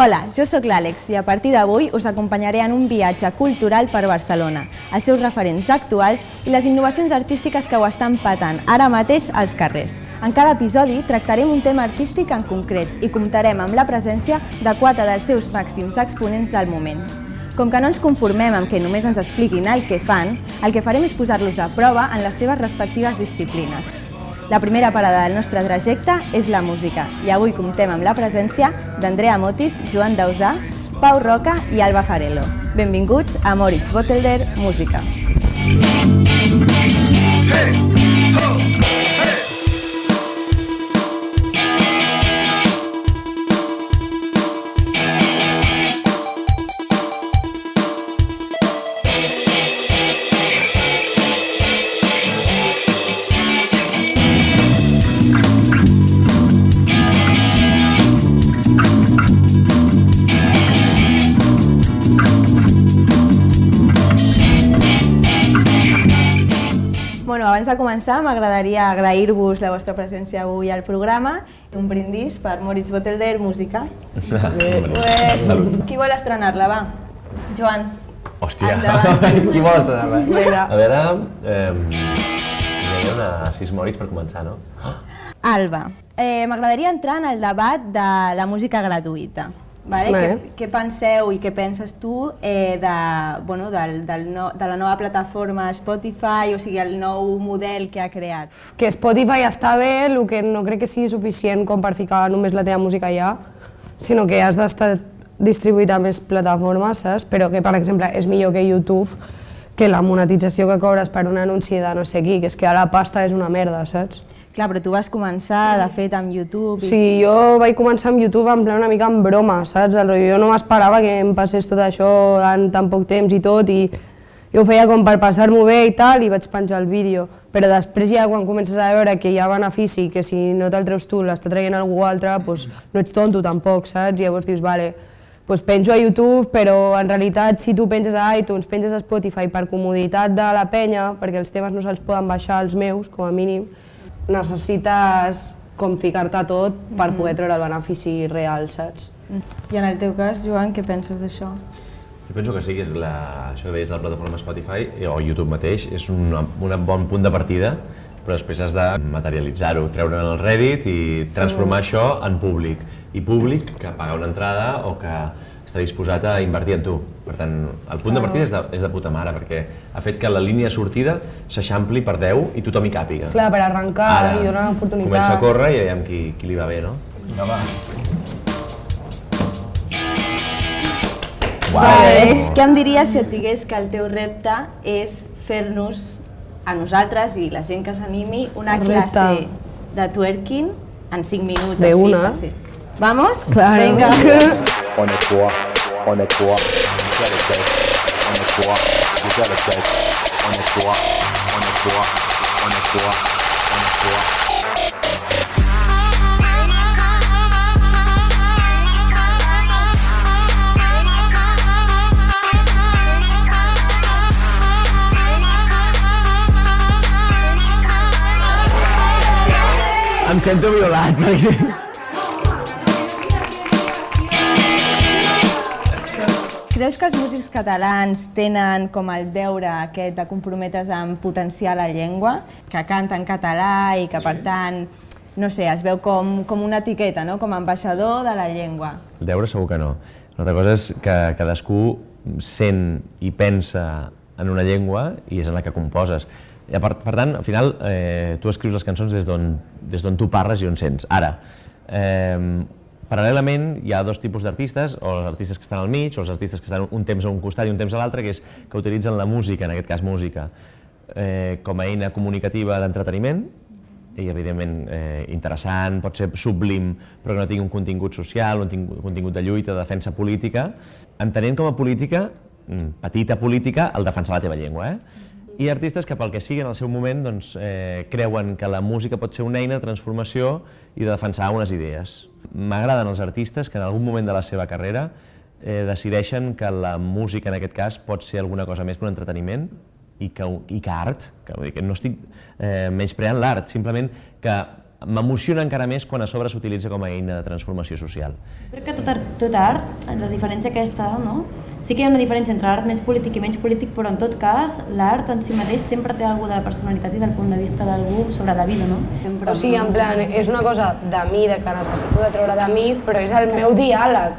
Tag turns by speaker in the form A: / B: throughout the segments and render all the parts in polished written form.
A: Hola, jo sóc l'Àlex i a partir d'avui us acompanyaré en un viatge cultural per Barcelona, els seus referents actuals i les innovacions artístiques que ho estan patant ara mateix als carrers. En cada episodi tractarem un tema artístic en concret i comptarem amb la presència de 4 dels seus màxims exponents del moment. Com que no ens conformem amb que només ens expliquin el que fan, el que farem és posar-los a prova en les seves respectives disciplines. La primera parada del nostre trajecte és la música i avui comptem amb la presència d'Andrea Motis, Joan Dausà, Pau Roca i Alba Farello. Benvinguts a Moritz Botelder Música. Abans de començar, m'agradaria agrair-vos la vostra presència avui al programa. Un brindis per Moritz Botelder Música.
B: Salut.
A: Qui vol estrenar-la, va? Joan.
B: Hòstia,
A: qui
B: vol estrenar-la? A veure, hi havia una 6 Moritz per començar, no?
A: Alba, m'agradaria entrar en el debat de la música gratuïta. Què penseu i què penses tu de la nova plataforma Spotify, o sigui, el nou model que ha creat?
C: Que Spotify està bé, el que no crec que sigui suficient com per ficar només la teva música allà, sinó que has d'estar distribuït a més plataformes, saps? Però que, per exemple, és millor que YouTube, que la monetització que cobres per un anunci de no sé qui, que és que ara la pasta és una merda, saps?
A: Clar, però tu vas començar, de fet, amb YouTube...
C: Sí, jo vaig començar amb YouTube en plan una mica en broma, saps? Jo no m'esperava que em passés tot això en tan poc temps i tot, i jo ho feia com per passar-m'ho bé i tal, i vaig penjar el vídeo. Però després ja quan comences a veure que hi ha benefici, que si no te'l treus tu, l'està traient algú altre, doncs no ets tonto tampoc, saps? I llavors dius, vale, doncs penjo a YouTube, però en realitat si tu penges a iTunes, penges a Spotify per comoditat de la penya, perquè els temes no se'ls poden baixar els meus, com a mínim, necessites com ficar-te tot per poder treure el benefici real, saps?
A: I en el teu cas, Joan, què penses d'això?
B: Jo penso que sí, que això que deies de la plataforma Spotify o YouTube mateix és un bon punt de partida, però després has de materialitzar-ho, treure'n el Reddit i transformar això en públic. I públic que paga una entrada o que està disposat a invertir en tu. Per tant, el punt de partida és de puta mare, perquè ha fet que la línia de sortida s'eixampli per 10 i tothom hi càpiga.
C: Clar, per arrencar i donar oportunitats.
B: Comença a córrer i veiem qui li va bé, no?
D: Vinga, va.
A: Què em diries si et digués que el teu repte és fer-nos, a nosaltres i la gent que s'animi, una classe de twerking en 5 minuts, així fàcil. Vamos? Vinga.
D: On est trois, on est trois, on est trois, on est trois, on est trois, on est trois, on est trois, on est trois.
B: Em sento violat, perquè...
A: Creus que els músics catalans tenen com el deure aquest de comprometre's amb potenciar la llengua, que canta en català i que, per tant, no sé, es veu com una etiqueta, no? Com a ambaixador de la llengua?
B: El deure segur que no. Una altra cosa és que cadascú sent i pensa en una llengua i és en la que composes. Per tant, al final, tu escrius les cançons des d'on tu parles i on sents. Ara, paral·lelament hi ha 2 tipus d'artistes, o els artistes que estan al mig, o els artistes que estan un temps a un costat i un temps a l'altre, que utilitzen la música, en aquest cas música, com a eina comunicativa d'entreteniment, i evidentment interessant, pot ser sublim, però que no tingui un contingut social, un contingut de lluita, de defensa política, entenent com a política, petita política, el defensar la teva llengua. I artistes que pel que sigui en el seu moment creuen que la música pot ser una eina de transformació i de defensar unes idees. M'agraden els artistes que en algun moment de la seva carrera decideixen que la música en aquest cas pot ser alguna cosa més que un entreteniment i que art, que no estic menyspreant l'art, simplement que m'emociona encara més quan a sobre s'utilitza com a eina de transformació social.
E: Crec que tot art, la diferència aquesta, no? Sí que hi ha una diferència entre l'art més polític i menys polític, però en tot cas l'art en si mateix sempre té alguna de la personalitat i del punt de vista d'algú sobre la vida, no?
C: O sigui, en plan, és una cosa de mi, de que necessito de treure de mi, però és el meu diàleg.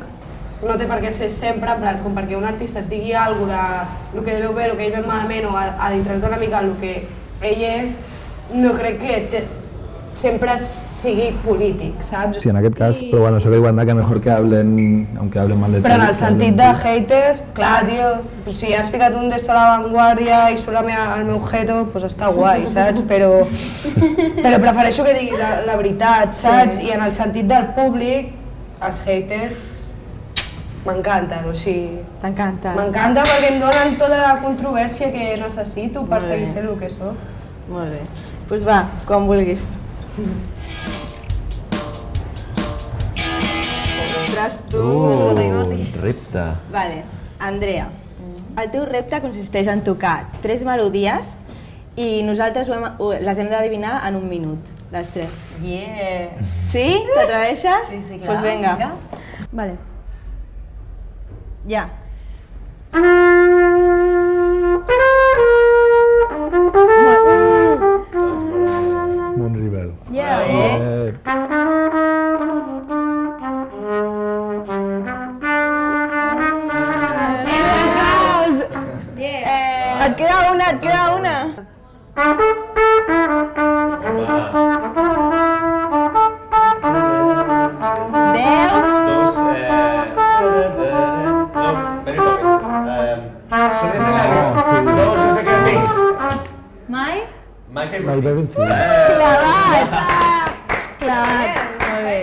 C: No té per què ser sempre, en plan, com perquè un artista et digui alguna cosa de el que veu bé, el que ell veu malament, o a dintre una mica el que ell és, no crec que sempre sigui polític, saps?
F: Sí, en aquest cas, però bueno, això que diuen que mejor que hablen, aunque hablen mal de ti.
C: Però en el sentit de hater, clar, tio, si has ficat un d'esto a la Vanguardia i surt el meu jeto, doncs està guai, saps? Però prefereixo que digui la veritat, saps? I en el sentit del públic, els haters m'encanten, o sigui...
A: T'encanta.
C: M'encanta perquè em donen tota la controvèrsia que necessito per seguir sent el que soc.
A: Molt bé. Doncs va, quan vulguis. Ostres, tu!
B: Repte.
A: Vale, Andrea, el teu repte consisteix en tocar 3 melodies i nosaltres les hem d'adivinar en 1 minut, les 3.
E: Yeah!
A: Sí? T'atreveixes?
E: Sí, clar.
A: Doncs vinga. Vale. Ja.
F: Montreal.
A: Ja, Et queda una,
B: My
F: My
B: favorite
F: favorite
B: things.
F: things.
A: Clavat! Molt bé.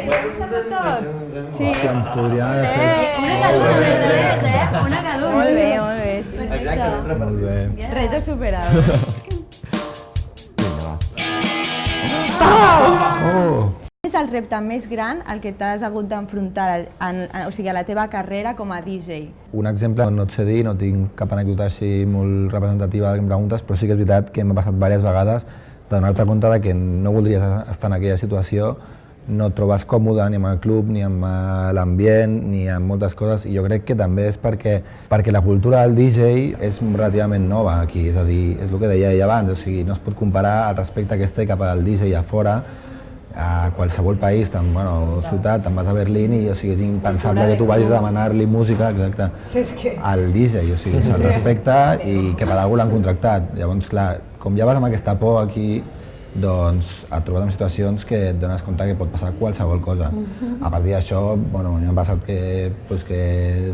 F: Sí. Em podria haver fet...
E: Una cada una, Una cada una.
A: Molt bé, molt bé.
B: Exacte,
F: Molt bé.
A: Reto superado.
B: Vinga, va.
A: Quin és el repte més gran al que t'has hagut d'enfrontar o sigui, a la teva carrera com a DJ?
F: Un exemple, no et sé dir, no tinc cap anècdota així molt representativa del que em preguntes, però sí que és veritat que m'ha passat diverses vegades de donar-te compte de que no voldries estar en aquella situació, no et trobes còmode ni amb el club, ni amb l'ambient, ni amb moltes coses, i jo crec que també és perquè la cultura del DJ és relativament nova aquí, és a dir, és el que deia ell abans, o sigui, no es pot comparar el respecte que es té cap al DJ a fora, a qualsevol país, ciutat, te'n vas a Berlín i o sigui, és impensable que tu vagis a demanar-li música al DJ, o sigui, se'l respecta i que per algú l'han contractat. Llavors, clar, com ja vas amb aquesta por aquí, doncs et trobes en situacions que et dones compte que pot passar qualsevol cosa. A partir d'això, m'ha passat que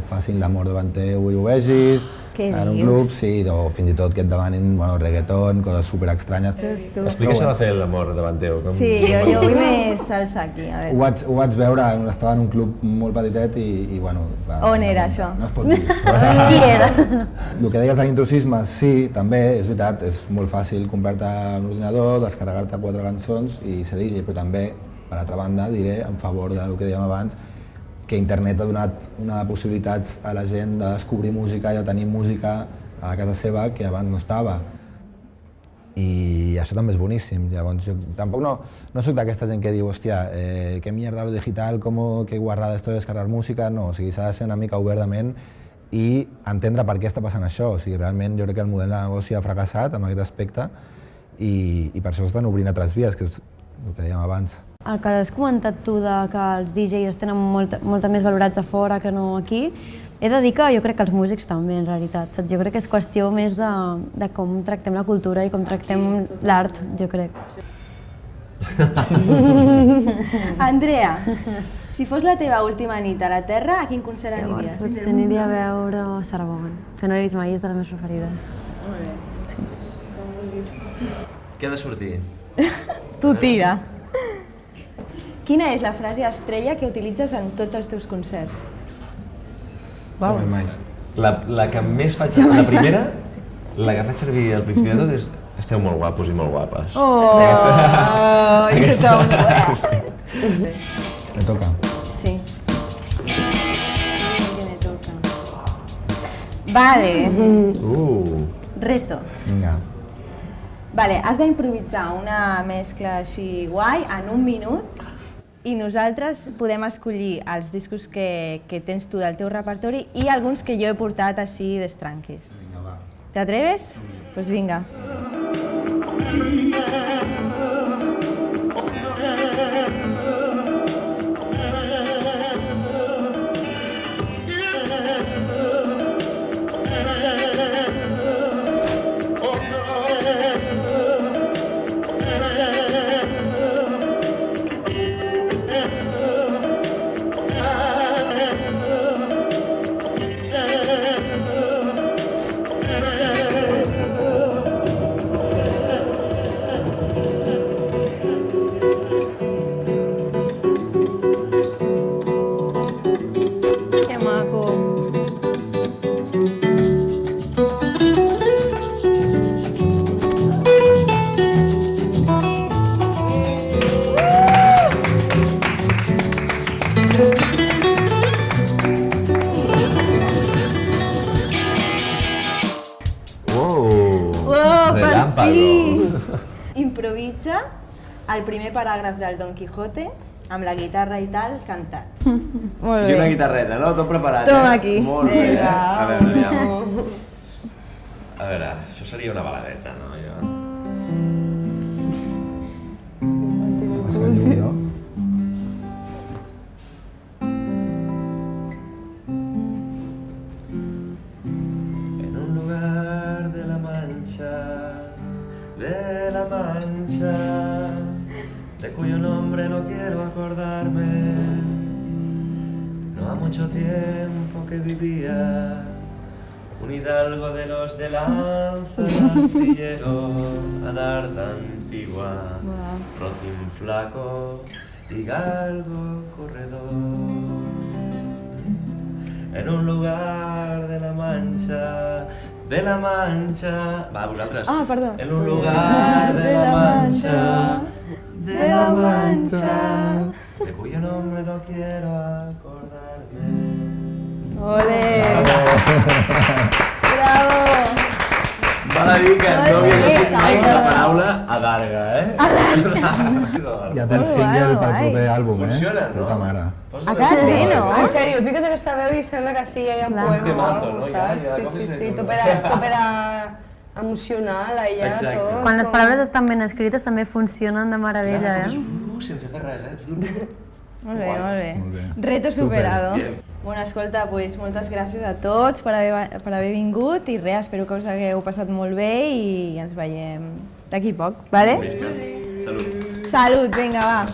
F: facin l'amor davant teu i ho vegis, en un club, sí, o fins i tot que et demanin reggaeton, coses superestranyes.
B: Explica això de fer l'amor davant teu.
A: Sí, jo vull més salsa aquí, a veure.
F: Ho vaig veure, estava en un club molt petitet i bueno...
A: On era això?
F: No es pot dir.
A: Qui era?
F: El que deies de l'intrusisme, sí, també, és veritat, és molt fàcil comprar-te un ordinador, descarregar-te 4 cançons i ser DJ, però també, per altra banda, diré, en favor del que dèiem abans, que internet ha donat una de possibilitats a la gent de descobrir música i de tenir música a casa seva que abans no estava. I això també és boníssim. Llavors, jo tampoc no soc d'aquesta gent que diu, hòstia, que mierda lo digital, que guarrada esto de descarregar música, no, o sigui, s'ha de ser una mica obert de ment i entendre per què està passant això. O sigui, realment jo crec que el model de negoci ha fracassat en aquest aspecte i per això estan obrint altres vies, que és el que dèiem abans.
E: El que has comentat tu de que els DJs tenen molta més valorats a fora que no aquí, he de dir que jo crec que els músics també, en realitat, saps? Jo crec que és qüestió més de com tractem la cultura i com tractem l'art, jo crec.
A: Andrea, si fos la teva última nit a la Terra, a quin concert aniries?
E: Potser aniria a veure Sarabon, que no he vist mai, és de les meves preferides.
A: Molt bé.
B: Què ha de sortir?
A: Tu tira. Quina és la frase estrella que utilitzes en tots els teus concerts?
F: Mai.
B: La que més faig servir, la primera, la que faig servir al principi de tot és esteu molt guapos i molt guapes.
A: Aquesta...
F: Me toca.
A: Sí. Que me toca. Vale. Reto.
F: Vinga.
A: Vale, has d'improvisar una mescla així guai en 1 minut i nosaltres podem escollir els discos que tens tu del teu repertori i alguns que jo he portat així d'estranquis.
F: Vinga, va.
A: T'atreves? Doncs vinga. Que maco. Uau, per fi! Improvisa el primer paràgraf del Don Quijote amb la guitarra i tal cantat. Molt
B: I una guitarreta, no? Tot preparat,
A: Toma aquí.
B: Molt bé,
C: Vinga,
B: A veure, aviam. A veure, això seria una baladeta, no?
F: Va ser el millor.
B: En un lugar de la Mancha, de cuyo nombre no quiero acordarme, no ha mucho tiempo que vivía un hidalgo de los de lanza, astillero, adarta antigua, rocín flaco y galgo corredor. En un lugar de la Mancha, va, vosaltres.
A: Ah, perdó.
B: En un lugar de la Mancha, de cuyo nombre no quiero acordarme.
A: Ole! Bravo!
B: Val a dir que no havia llegit mai la paraula adarga,
F: Ja tens single pel proper àlbum,
B: Funciona, no?
F: Puta mare.
A: Ha quedat bé, no?
C: En sèrio, fiques aquesta veu i sembla que sí, hi ha un poema o
B: Temazo,
C: alguna
B: no?
C: cosa,
B: Ja,
C: saps?
B: com
C: Sí,
B: és
C: sí,
B: el-
C: topera emocional, allà,
B: Exacte.
C: tot.
E: Quan les paraules estan ben escrites també funcionen de meravella,
B: Sense fer res,
A: Molt bé, molt bé.
F: Molt bé.
A: Reto superado.
B: Bien.
A: Bueno, escolta, pues, moltes gràcies a tots per haver vingut i res, espero que us hagueu passat molt bé i ens veiem d'aquí poc, vale?
B: Salut.
A: Salut, vinga, va.